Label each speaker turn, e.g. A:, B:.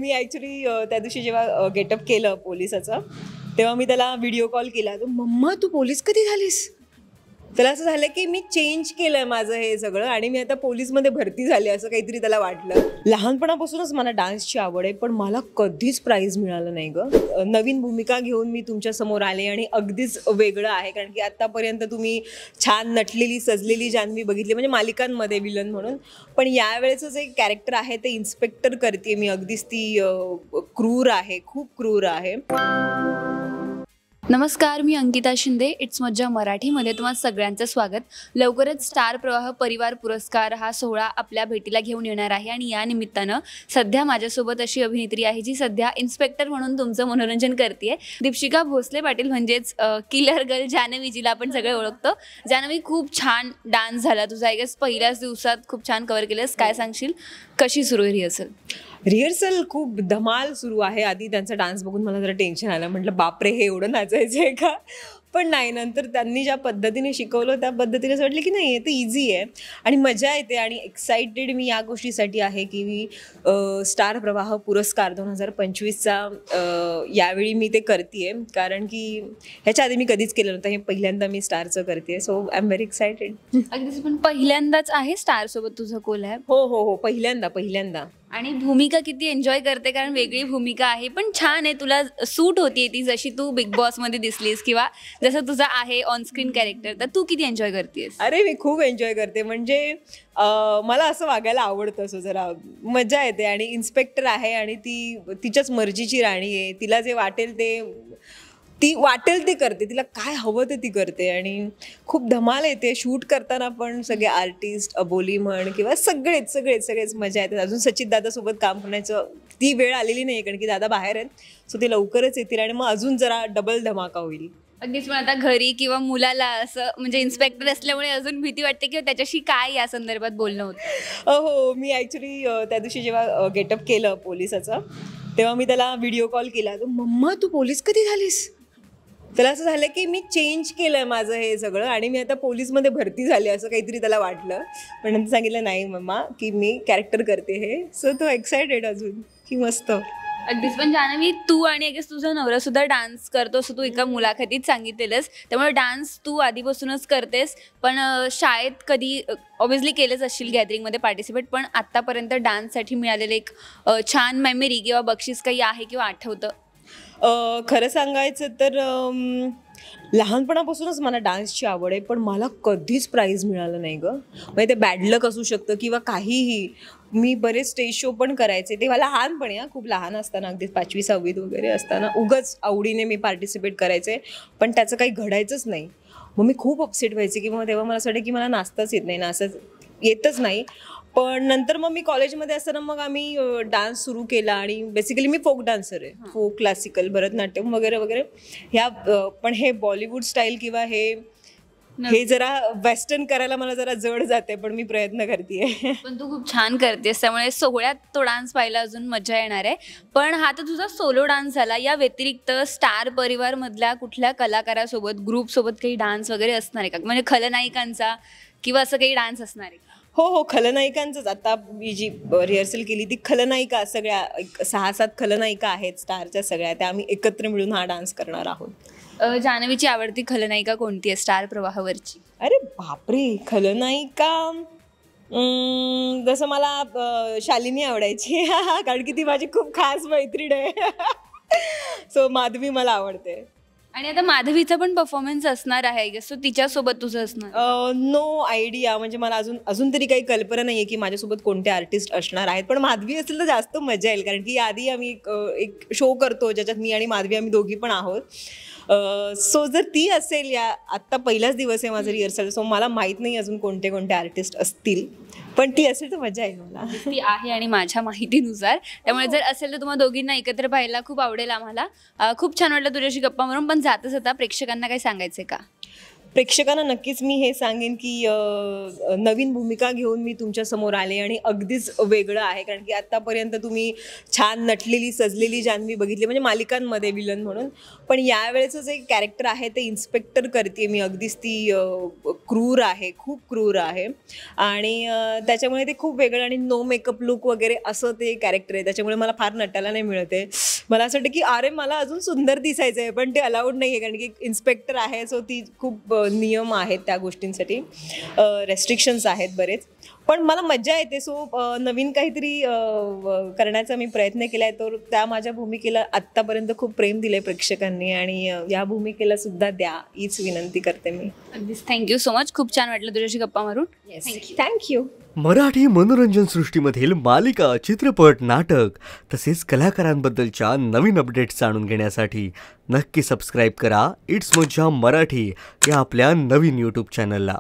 A: मी actually त्या दिवशी जेव्हा गेटअप केलं पोलिसाचं तेव्हा मी त्याला व्हिडिओ कॉल केला. तो मम्मा तू पोलीस कधी झालीस? त्याला असं झालं की मी चेंज केलंय माझं हे सगळं आणि मी आता पोलीसमध्ये भरती झाली असं काहीतरी त्याला वाटलं. लहानपणापासूनच मला डान्सची आवड आहे पण मला कधीच प्राईज मिळालं नाही गं. नवीन भूमिका घेऊन मी तुमच्या समोर आले आणि अगदीच वेगळं आहे कारण की आत्तापर्यंत तुम्ही छान नटलेली सजलेली जान्हवी बघितली म्हणजे मालिकांमध्ये विलन म्हणून, पण यावेळेचं जे कॅरेक्टर आहे ते इन्स्पेक्टर करते मी. अगदीच ती क्रूर आहे, खूप क्रूर आहे.
B: नमस्कार, मी अंकिता शिंदे. इट्स मज्जा मराठीमध्ये तुम्हा सगळ्यांचं स्वागत. लवकरच स्टार प्रवाह परिवार पुरस्कार हा सोहळा आपल्या भेटीला घेऊन येणार आहे आणि या निमित्तानं सध्या माझ्यासोबत अशी अभिनेत्री आहे जी सध्या इन्स्पेक्टर म्हणून तुमचं मनोरंजन करते. दीपशिका भोसले पाटील म्हणजेच किलर गर्ल जान्हवी, जिला आपण सगळे ओळखतो. जान्हवी, खूप छान डान्स झाला तुझा. आय गेस पहिल्याच दिवसात खूप छान कव्हर केलंस. काय सांगशील, कशी सुरू आहे रिहर्सल?
A: रिहर्सल खूप धमाल सुरू आहे. आधी त्यांचा डान्स बघून मला जरा टेन्शन आलं, म्हटलं बापरे हे एवढं नाचायचं आहे का, पण नाही. नंतर त्यांनी ज्या पद्धतीने शिकवलं त्या पद्धतीने असं वाटलं की नाही हे तर इझी आहे आणि मजा येते. आणि एक्साइटेड मी या गोष्टीसाठी आहे की मी स्टार प्रवाह पुरस्कार 2025चा यावेळी मी ते करते कारण की ह्याच्या आधी मी कधीच केलं नव्हतं. हे पहिल्यांदा मी स्टारचं करते. So I am very excited.
B: अगदीच, पण पहिल्यांदाच आहे स्टारसोबत तुझं कोलॅब?
A: हो, पहिल्यांदा.
B: आणि भूमिका किती एन्जॉय करते, कारण वेगळी भूमिका आहे पण छान आहे. तुला सूट होती ती, जशी तू बिग बॉसमध्ये दिसलीस किंवा जसं तुझं आहे ऑनस्क्रीन कॅरेक्टर, तर तू किती एन्जॉय करतेस?
A: अरे मी खूप एन्जॉय करते. म्हणजे मला असं वागायला आवडतं, असं जरा मजा येते. आणि इन्स्पेक्टर आहे आणि ती तिच्याच मर्जीची राणी आहे. तिला जे वाटेल ते करते. तिला काय हवं ते ती करते आणि खूप धमाल येते. शूट करताना पण सगळे आर्टिस्ट, अबोली म्हण किंवा सगळेच मजा येते. अजून सचित दादासोबत काम करण्याचं ती वेळ आलेली नाही कारण की दादा बाहेर आहेत. सो ते लवकरच येतील आणि मग अजून जरा डबल धमाका होईल.
B: अगदीच, पण आता घरी किंवा मुलाला असं म्हणजे इन्स्पेक्टर असल्यामुळे अजून भीती वाटते किंवा त्याच्याशी काय या संदर्भात बोलणं होतं?
A: हो, मी ॲक्च्युली त्या दिवशी जेव्हा गेटअप केलं पोलिसाचं तेव्हा मी त्याला व्हिडिओ कॉल केला. तो मम्मा तू पोलीस कधी झालीस? त्याला असं झालं की मी चेंज केलंय माझं हे सगळं आणि मी आता पोलीसमध्ये भरती झाली असं काहीतरी त्याला वाटलं, पण नंतर सांगितलं नाही मम्मा की मी कॅरेक्टर करते हे. सो तो एक्सायटेड अजून की मस्त.
B: अगदीच, पण जान्हवी तू आणि आय गेस तुझा नवरा सुद्धा डान्स करतो असं तू एका मुलाखतीत सांगितलेलंस. त्यामुळे डान्स तू आधीपासूनच करतेस, पण शाळेत कधी ऑब्व्हियसली केलंच असशील गॅदरिंगमध्ये पार्टिसिपेट, पण आत्तापर्यंत डान्ससाठी मिळालेलं एक छान मेमरी किंवा बक्षीस काही आहे किंवा आठवतं?
A: खरं सांगायचं तर लहानपणापासूनच मला डान्सची आवड आहे पण मला कधीच प्राईज मिळालं नाही गं. म्हणजे ते बॅड लक असू शकतं किंवा काहीही. मी बरेच स्टेज शो पण करायचे तेव्हा लहानपणी, खूप लहान असताना, अगदी 5वी 6वीत वगैरे असताना उगाच आवडीने मी पार्टिसिपेट करायचे पण त्याचं काही घडायचंच नाही. मग मी खूप अपसेट व्हायचे की मग तेव्हा मला असं वाटतं की मला नाचताच येत नाही, येतच नाही. पण नंतर मग मी कॉलेजमध्ये असताना मग आम्ही डान्स सुरू केला आणि बेसिकली मी फोक डान्सर आहे. फोक, क्लासिकल, भरतनाट्यम वगैरे वगैरे ह्या. पण हे बॉलिवूड स्टाईल किंवा हे जरा वेस्टर्न करायला मला जरा जड जाते पण मी प्रयत्न करते.
B: पण तू खूप छान करतेस त्यामुळे सोहळ्यात तो डान्स पाहायला अजून मजा येणार आहे. पण हा तर तुझा सोलो डान्स झाला. या व्यतिरिक्त स्टार परिवारमधल्या कुठल्या कलाकारासोबत, ग्रुपसोबत काही डान्स वगैरे असणार आहे का? म्हणजे खलनायिकांचा किंवा असं काही डान्स असणार आहे का?
A: हो, खलनायिकांचंच. आता मी जी रिहर्सल केली ती खलनायिका, सगळ्या 6-7 खलनायिका आहेत स्टारच्या सगळ्या, त्या आम्ही एकत्र मिळून हा डान्स करणार आहोत.
B: जान्हवीची आवडती खलनायिका कोणती आहे स्टार प्रवाहावरची?
A: अरे बापरे, खलनायिका जसं मला शालिनी आवडायची कारण की ती माझी खूप खास मैत्रीण आहे. सो माधवी मला आवडते.
B: आणि आता माधवीचा पण परफॉर्मन्स असणार आहे, सो तिच्यासोबत तुझं असणार?
A: No idea. म्हणजे मला अजून तरी काही कल्पना नाही आहे की माझ्यासोबत कोणते आर्टिस्ट असणार आहेत. पण माधवी असेल तर जास्त मजा येईल कारण की आधी आम्ही एक शो करतो ज्याच्यात मी आणि माधवी आम्ही दोघी पण आहोत. सो जर ती असेल, या आत्ता पहिलाच दिवस आहे माझं रिहर्सल, सो मला माहीत नाही अजून कोणते आर्टिस्ट असतील, पण ती असेल तर मजा येईल मला.
B: ती आहे आणि माझ्या माहितीनुसार, त्यामुळे जर असेल तर तुम्हाला दोघींना एकत्र पाहायला खूप आवडेल आम्हाला. खूप छान वाटलं तुझ्याशी गप्पा मारून. पण जाता जाता प्रेक्षकांना काही सांगायचं का?
A: प्रेक्षकांना नक्कीच मी हे सांगेन की नवीन भूमिका घेऊन मी तुमच्यासमोर आले आणि अगदीच वेगळं आहे. कारण की आत्तापर्यंत तुम्ही छान नटलेली सजलेली जान्हवी बघितली म्हणजे मालिकांमध्ये विलन म्हणून, पण यावेळेचं जे कॅरेक्टर आहे ते इन्स्पेक्टर करते मी. अगदीच ती क्रूर आहे, खूप क्रूर आहे आणि त्याच्यामुळे ते खूप वेगळं आणि नो मेकअप लुक वगैरे असं ते कॅरेक्टर आहे. त्याच्यामुळे मला फार नटायला नाही मिळते. मला असं वाटतं की अरे मला अजून सुंदर दिसायचं आहे, पण ते अलाउड नाही आहे कारण की इन्स्पेक्टर आहे. सो ती खूप नियम आहेत त्या गोष्टींसाठी, रेस्ट्रिक्शन्स आहेत बरेच, पण मला मज्जा येते. सो नवीन काहीतरी करण्याचा मी प्रयत्न केला आहे. तर त्या माझ्या भूमिकेला आत्तापर्यंत खूप प्रेम दिलं आहे प्रेक्षकांनी आणि या भूमिकेला सुद्धा द्या हीच विनंती करते मी.
B: अगदीच थँक्यू सो मच. खूप छान वाटलं तुझ्याशी गप्पा मारून.
A: थँक्यू.
C: मराठी मनोरंजन सृष्टीमधील मालिका, चित्रपट, नाटक तसेच कलाकारांबद्दलच्या नवीन अपडेट्स जाणून घेण्यासाठी नक्की सबस्क्राईब करा इट्स मज्जा मराठी या आपल्या नवीन यूट्यूब चॅनलला.